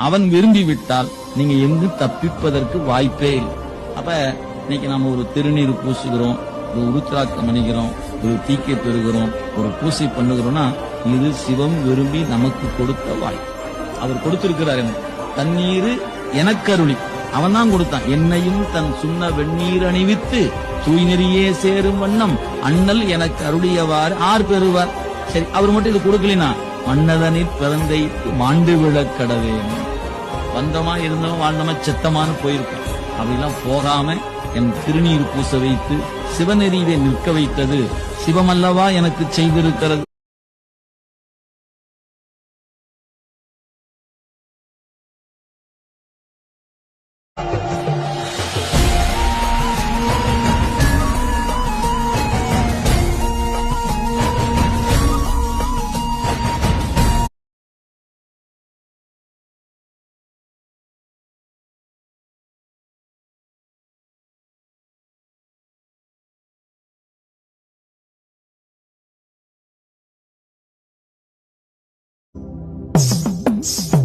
அவன் விரும்பி விட்டால் நீங்க எங்கு தப்பிப்பதற்கு வாய்ப்பே இல்லை. அப்ப இன்னைக்கு நம்ம ஒரு திருநீர் பூசுகிறோம், ஒரு உருத்திராட்சம் அணிகிறோம், ஒரு தீக்கை பெறுகிறோம், ஒரு பூசை பண்ணுகிறோம்னா இது சிவம் விரும்பி நமக்கு கொடுத்த வாய்ப்பு. அவர் கொடுத்திருக்கிறார். தண்ணீர் எனக்கருளி அவன் தான் கொடுத்தான். என்னையும் தன் சுண்ண வெந்நீர் அணிவித்து தூய்நெறியே சேரும் வண்ணம் அண்ணல் எனக்கு அருளியவாறு ஆர் பெறுவார். சரி, அவர் மட்டும் இது கொடுக்கலினா மன்னதனில் பிறந்தை மாண்டு விழக்கடவே. வந்தமா இருந்தவன் வாழ்ந்தமா செத்தமானு போயிருப்பான். அப்படிலாம் போகாம என் திருநீர் பூச வைத்து சிவநெறியிலே நிற்க வைத்தது சிவமல்லவா எனக்கு செய்திருக்கிறது. you